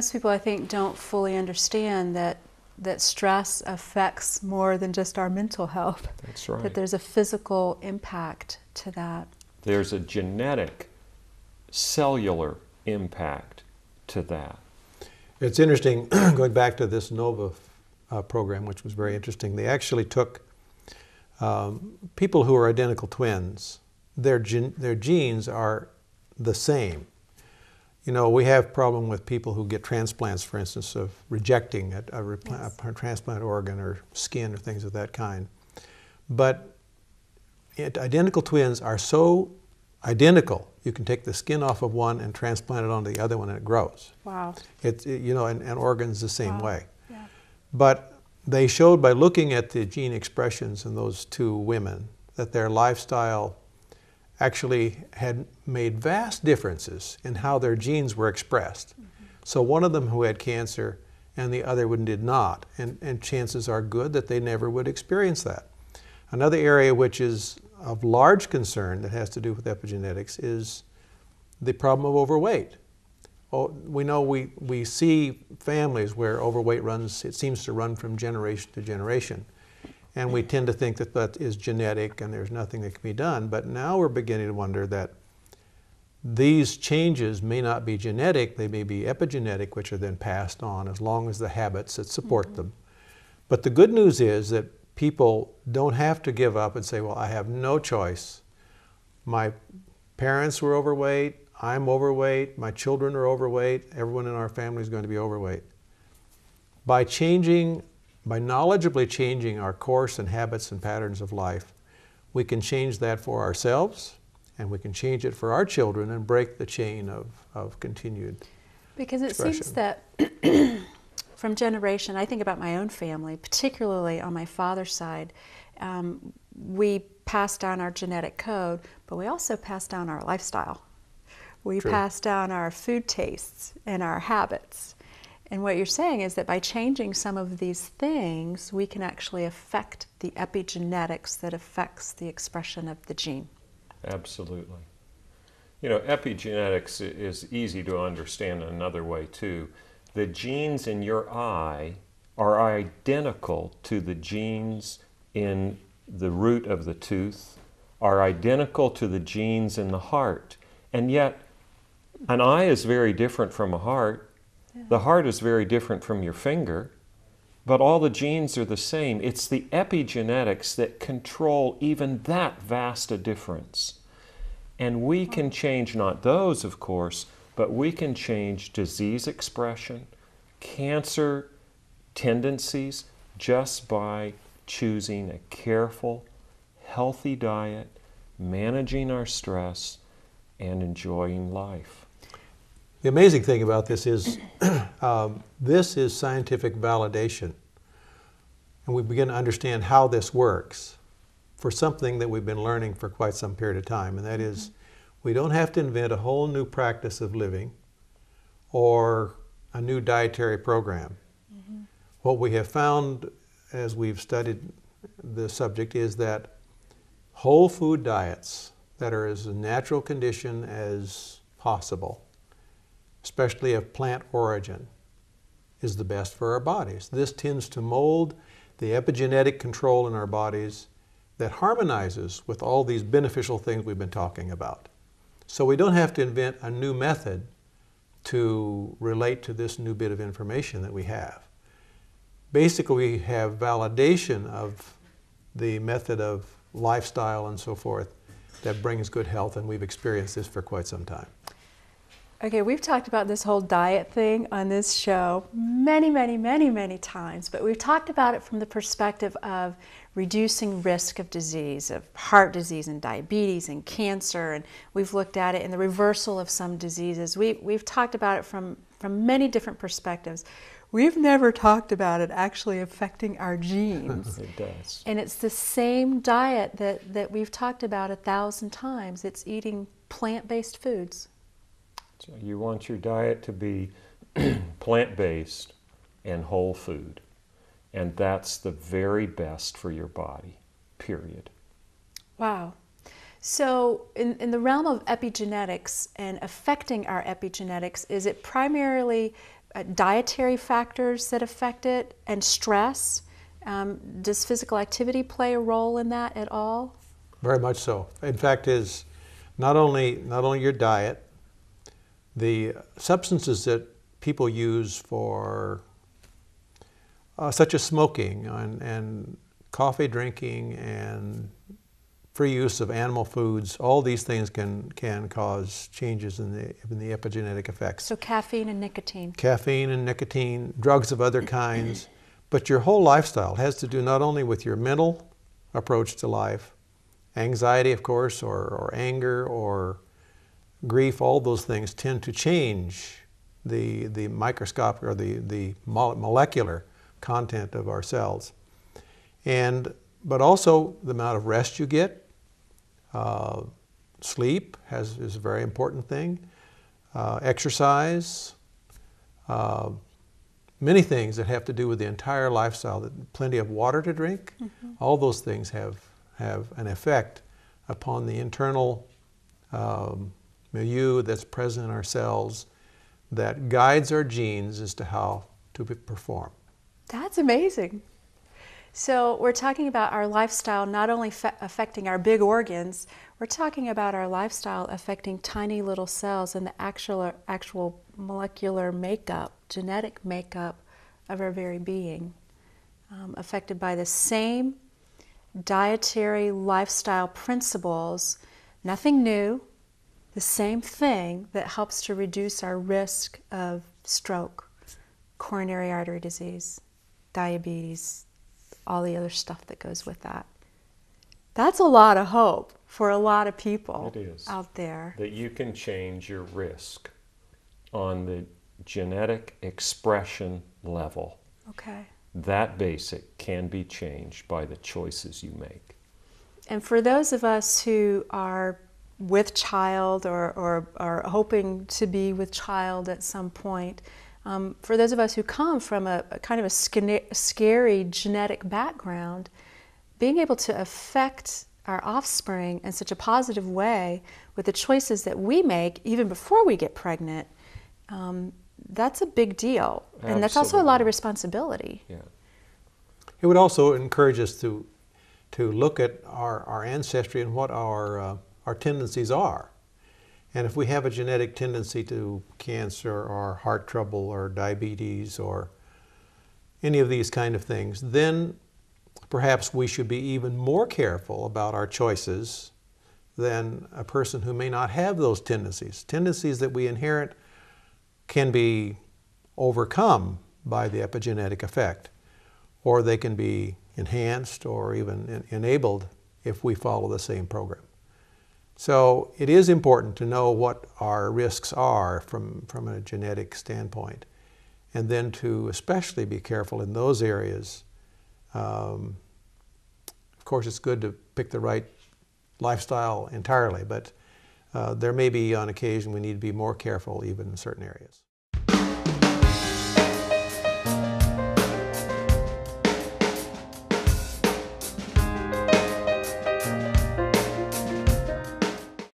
most people, I think, don't fully understand that stress affects more than just our mental health. That's right. That there's a physical impact to that. There's a genetic, cellular impact to that. It's interesting, going back to this NOVA program, which was very interesting. They actually took people who are identical twins. Their genes are the same. You know, we have problem with people who get transplants, for instance, of rejecting a transplant organ or skin or things of that kind. But identical twins are so identical, you can take the skin off of one and transplant it onto the other one and it grows. Wow. You know, and organs the same way. Yeah. But they showed by looking at the gene expressions in those two women that their lifestyle actually had made vast differences in how their genes were expressed. Mm-hmm. So one of them who had cancer and the other one did not, and chances are good that they never would experience that. Another area which is of large concern that has to do with epigenetics is the problem of overweight. We know we see families where overweight it seems to run from generation to generation. And we tend to think that that is genetic and there's nothing that can be done. But now we're beginning to wonder that these changes may not be genetic, they may be epigenetic, which are then passed on as long as the habits that support them. But the good news is that people don't have to give up and say, well, I have no choice. My parents were overweight, I'm overweight, my children are overweight, everyone in our family is going to be overweight. By knowledgeably changing our course and habits and patterns of life, we can change that for ourselves and we can change it for our children and break the chain of continued Because it expression. seems that from generation, I think about my own family, particularly on my father's side, we passed down our genetic code, but we also passed down our lifestyle. We True. passed down our food tastes and our habits. And what you're saying is that by changing some of these things, we can actually affect the epigenetics that affects the expression of the gene. Absolutely. You know, epigenetics is easy to understand in another way too. The genes in your eye are identical to the genes in the root of the tooth, are identical to the genes in the heart. And yet, an eye is very different from a heart. Yeah. The heart is very different from your finger. But all the genes are the same. It's the epigenetics that control even that vast a difference. And we can change not those, of course, but we can change disease expression, cancer tendencies, just by choosing a careful, healthy diet, managing our stress, and enjoying life. The amazing thing about this is scientific validation. And we begin to understand how this works for something that we've been learning for quite some period of time. And that is, we don't have to invent a whole new practice of living or a new dietary program. What we have found as we've studied the subject is that whole food diets that are as a natural condition as possible, especially of plant origin, is the best for our bodies. This tends to mold the epigenetic control in our bodies that harmonizes with all these beneficial things we've been talking about. So we don't have to invent a new method to relate to this new bit of information that we have. Basically, we have validation of the method of lifestyle and so forth that brings good health, and we've experienced this for quite some time. Okay, we've talked about this whole diet thing on this show many, many, many, many times, but we've talked about it from the perspective of reducing risk of disease, of heart disease and diabetes and cancer, and we've looked at it in the reversal of some diseases. We've talked about it from many different perspectives. We've never talked about it actually affecting our genes. It does. And it's the same diet that we've talked about 1,000 times. It's eating plant-based foods. So you want your diet to be plant-based and whole food. And that's the very best for your body, period. Wow. So in the realm of epigenetics and affecting our epigenetics, is it primarily dietary factors that affect it, and stress. Does physical activity play a role in that at all? Very much so. In fact, is not only your diet, the substances that people use for such as smoking and coffee drinking and free use of animal foods, all these things can cause changes in the epigenetic effects. So caffeine and nicotine. Caffeine and nicotine, drugs of other kinds, but your whole lifestyle has to do not only with your mental approach to life, anxiety, of course, or anger or grief, all those things tend to change the microscopic or the molecular content of our cells. But also the amount of rest you get. Sleep is a very important thing. Exercise, many things that have to do with the entire lifestyle. Plenty of water to drink. Mm-hmm. All those things have an effect upon the internal milieu that's present in our cells that guides our genes as to how to perform. That's amazing. So we're talking about our lifestyle not only affecting our big organs, we're talking about our lifestyle affecting tiny little cells and the actual molecular makeup, genetic makeup of our very being, affected by the same dietary lifestyle principles, nothing new, the same thing that helps to reduce our risk of stroke, coronary artery disease, diabetes, all the other stuff that goes with that. That's a lot of hope for a lot of people out there. That you can change your risk on the genetic expression level. Okay. That basic can be changed by the choices you make. And for those of us who are with child or are hoping to be with child at some point, for those of us who come from a kind of a scary genetic background, being able to affect our offspring in such a positive way with the choices that we make even before we get pregnant, that's a big deal. Absolutely. And that's also a lot of responsibility. Yeah. It would also encourage us to look at our ancestry and what our tendencies are. And if we have a genetic tendency to cancer or heart trouble or diabetes or any of these kind of things, then perhaps we should be even more careful about our choices than a person who may not have those tendencies. Tendencies that we inherit can be overcome by the epigenetic effect, or they can be enhanced or even enabled if we follow the same program. So it is important to know what our risks are from a genetic standpoint, and then to especially be careful in those areas. Of course, it's good to pick the right lifestyle entirely, but there may be on occasion we need to be more careful even in certain areas.